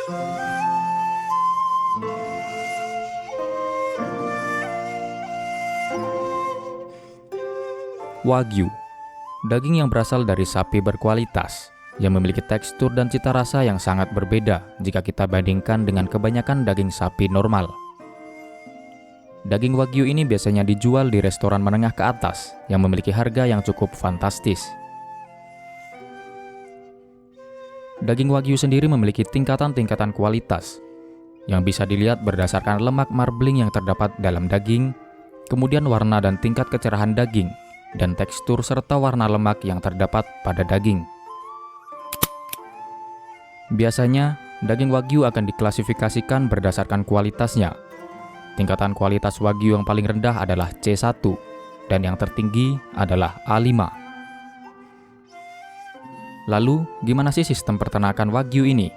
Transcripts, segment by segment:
Wagyu, daging yang berasal dari sapi berkualitas, yang memiliki tekstur dan cita rasa yang sangat berbeda jika kita bandingkan dengan kebanyakan daging sapi normal. Daging Wagyu ini biasanya dijual di restoran menengah ke atas yang memiliki harga yang cukup fantastis. Daging Wagyu sendiri memiliki tingkatan-tingkatan kualitas yang bisa dilihat berdasarkan lemak marbling yang terdapat dalam daging, kemudian warna dan tingkat kecerahan daging, dan tekstur serta warna lemak yang terdapat pada daging. Biasanya, daging Wagyu akan diklasifikasikan berdasarkan kualitasnya. Tingkatan kualitas Wagyu yang paling rendah adalah C1, dan yang tertinggi adalah A5. Lalu, gimana sih sistem peternakan Wagyu ini,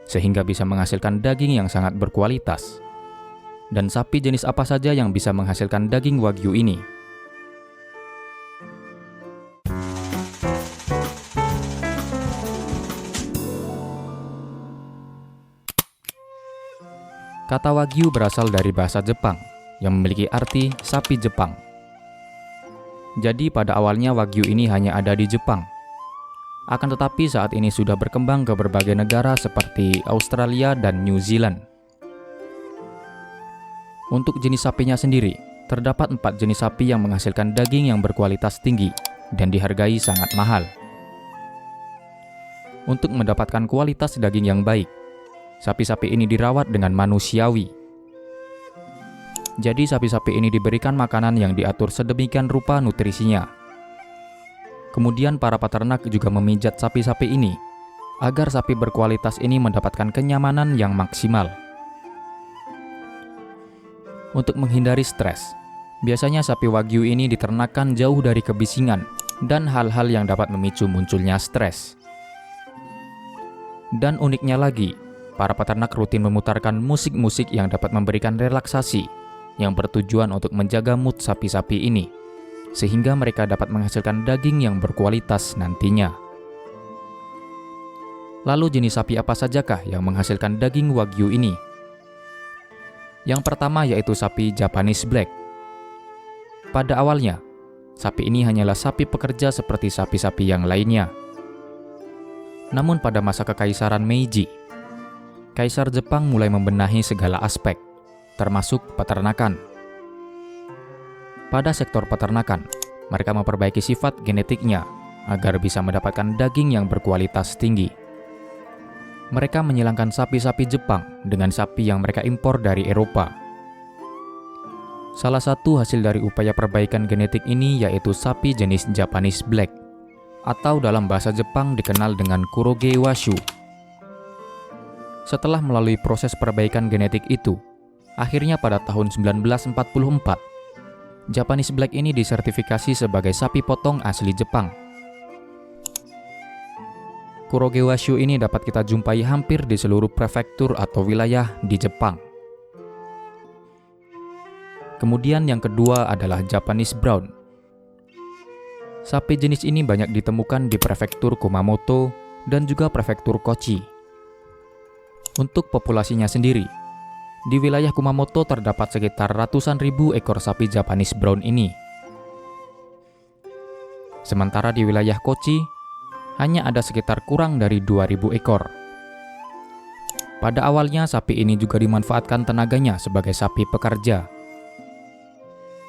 sehingga bisa menghasilkan daging yang sangat berkualitas? Dan sapi jenis apa saja yang bisa menghasilkan daging Wagyu ini? Kata Wagyu berasal dari bahasa Jepang yang memiliki arti sapi Jepang. Jadi pada awalnya Wagyu ini hanya ada di Jepang. Akan tetapi saat ini sudah berkembang ke berbagai negara seperti Australia dan New Zealand. Untuk jenis sapinya sendiri, terdapat 4 jenis sapi yang menghasilkan daging yang berkualitas tinggi dan dihargai sangat mahal. Untuk mendapatkan kualitas daging yang baik, sapi-sapi ini dirawat dengan manusiawi. Jadi sapi-sapi ini diberikan makanan yang diatur sedemikian rupa nutrisinya. Kemudian para peternak juga memijat sapi-sapi ini agar sapi berkualitas ini mendapatkan kenyamanan yang maksimal. Untuk menghindari stres, biasanya sapi Wagyu ini diternakan jauh dari kebisingan dan hal-hal yang dapat memicu munculnya stres. Dan uniknya lagi, para peternak rutin memutarkan musik-musik yang dapat memberikan relaksasi yang bertujuan untuk menjaga mood sapi-sapi ini, sehingga mereka dapat menghasilkan daging yang berkualitas nantinya. Lalu jenis sapi apa sajakah yang menghasilkan daging Wagyu ini? Yang pertama yaitu sapi Japanese Black. Pada awalnya, sapi ini hanyalah sapi pekerja seperti sapi-sapi yang lainnya. Namun pada masa Kekaisaran Meiji, Kaisar Jepang mulai membenahi segala aspek, termasuk peternakan. Pada sektor peternakan, mereka memperbaiki sifat genetiknya agar bisa mendapatkan daging yang berkualitas tinggi. Mereka menyilangkan sapi-sapi Jepang dengan sapi yang mereka impor dari Eropa. Salah satu hasil dari upaya perbaikan genetik ini yaitu sapi jenis Japanese Black, atau dalam bahasa Jepang dikenal dengan Kuroge Washu. Setelah melalui proses perbaikan genetik itu, akhirnya pada tahun 1944, Japanese Black ini disertifikasi sebagai sapi potong asli Jepang. Kuroge Washu ini dapat kita jumpai hampir di seluruh prefektur atau wilayah di Jepang. Kemudian yang kedua adalah Japanese Brown. Sapi jenis ini banyak ditemukan di prefektur Kumamoto dan juga prefektur Kochi. Untuk populasinya sendiri, di wilayah Kumamoto terdapat sekitar ratusan ribu ekor sapi Japanese Brown ini. Sementara di wilayah Kochi, hanya ada sekitar kurang dari 2.000 ekor. Pada awalnya sapi ini juga dimanfaatkan tenaganya sebagai sapi pekerja.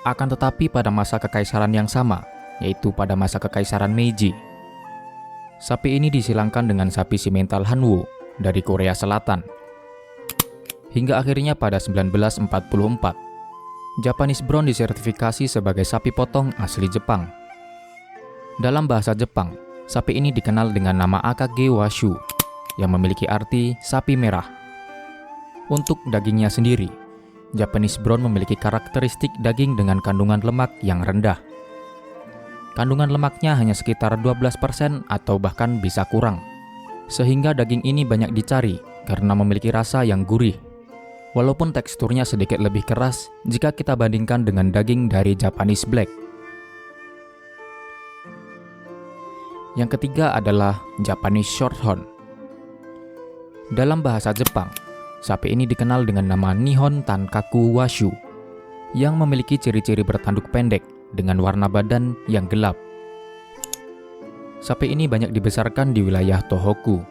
Akan tetapi pada masa kekaisaran yang sama, yaitu pada masa Kekaisaran Meiji, sapi ini disilangkan dengan sapi simental Hanwoo dari Korea Selatan. Hingga akhirnya pada 1944, Japanese Brown disertifikasi sebagai sapi potong asli Jepang. Dalam bahasa Jepang, sapi ini dikenal dengan nama Akage Washu, yang memiliki arti sapi merah. Untuk dagingnya sendiri, Japanese Brown memiliki karakteristik daging dengan kandungan lemak yang rendah. Kandungan lemaknya hanya sekitar 12% atau bahkan bisa kurang, sehingga daging ini banyak dicari karena memiliki rasa yang gurih. Walaupun teksturnya sedikit lebih keras jika kita bandingkan dengan daging dari Japanese Black. Yang ketiga adalah Japanese Shorthorn. Dalam bahasa Jepang, sapi ini dikenal dengan nama Nihon Tankaku Washu, yang memiliki ciri-ciri bertanduk pendek dengan warna badan yang gelap. Sapi ini banyak dibesarkan di wilayah Tohoku.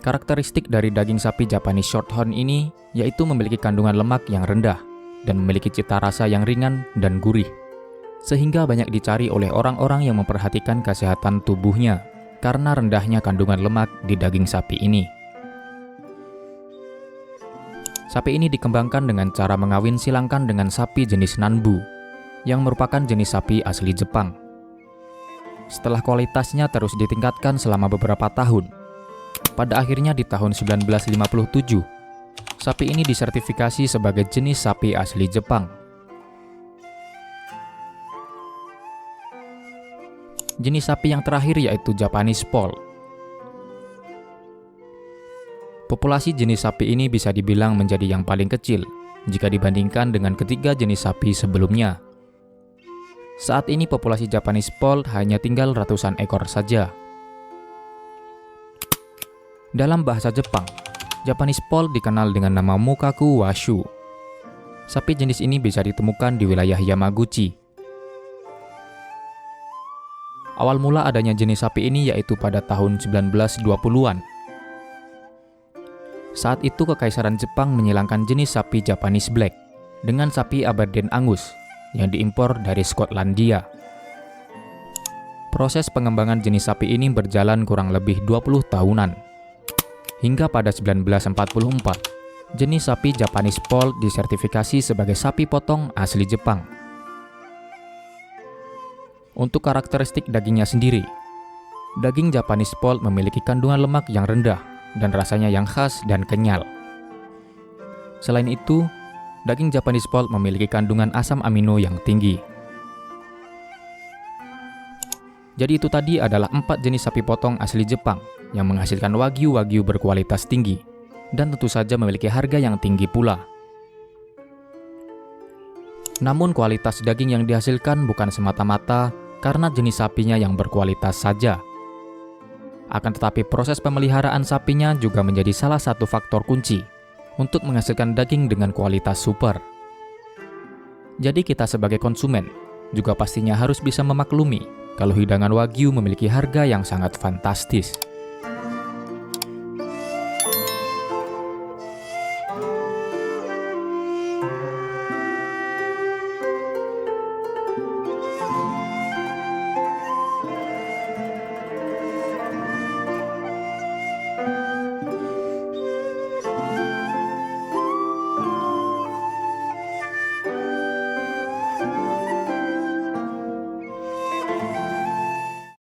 Karakteristik dari daging sapi Japanese Shorthorn ini yaitu memiliki kandungan lemak yang rendah dan memiliki cita rasa yang ringan dan gurih, sehingga banyak dicari oleh orang-orang yang memperhatikan kesehatan tubuhnya karena rendahnya kandungan lemak di daging sapi ini. Sapi ini dikembangkan dengan cara mengawin silangkan dengan sapi jenis Nanbu, yang merupakan jenis sapi asli Jepang. Setelah kualitasnya terus ditingkatkan selama beberapa tahun, pada akhirnya di tahun 1957, sapi ini disertifikasi sebagai jenis sapi asli Jepang. Jenis sapi yang terakhir yaitu Japanese Fold. Populasi jenis sapi ini bisa dibilang menjadi yang paling kecil jika dibandingkan dengan ketiga jenis sapi sebelumnya. Saat ini populasi Japanese Fold hanya tinggal ratusan ekor saja. Dalam bahasa Jepang, Japanese Fold dikenal dengan nama Mukaku Washu. Sapi jenis ini bisa ditemukan di wilayah Yamaguchi. Awal mula adanya jenis sapi ini yaitu pada tahun 1920-an. Saat itu Kekaisaran Jepang menyilangkan jenis sapi Japanese Black dengan sapi Aberdeen Angus yang diimpor dari Skotlandia. Proses pengembangan jenis sapi ini berjalan kurang lebih 20 tahunan. Hingga pada 1944, jenis sapi Japanese Fold disertifikasi sebagai sapi potong asli Jepang. Untuk karakteristik dagingnya sendiri, daging Japanese Fold memiliki kandungan lemak yang rendah dan rasanya yang khas dan kenyal. Selain itu, daging Japanese Fold memiliki kandungan asam amino yang tinggi. Jadi itu tadi adalah 4 jenis sapi potong asli Jepang yang menghasilkan wagyu-wagyu berkualitas tinggi dan tentu saja memiliki harga yang tinggi pula. Namun kualitas daging yang dihasilkan bukan semata-mata karena jenis sapinya yang berkualitas saja. Akan tetapi proses pemeliharaan sapinya juga menjadi salah satu faktor kunci untuk menghasilkan daging dengan kualitas super. Jadi kita sebagai konsumen juga pastinya harus bisa memaklumi kalau hidangan wagyu memiliki harga yang sangat fantastis.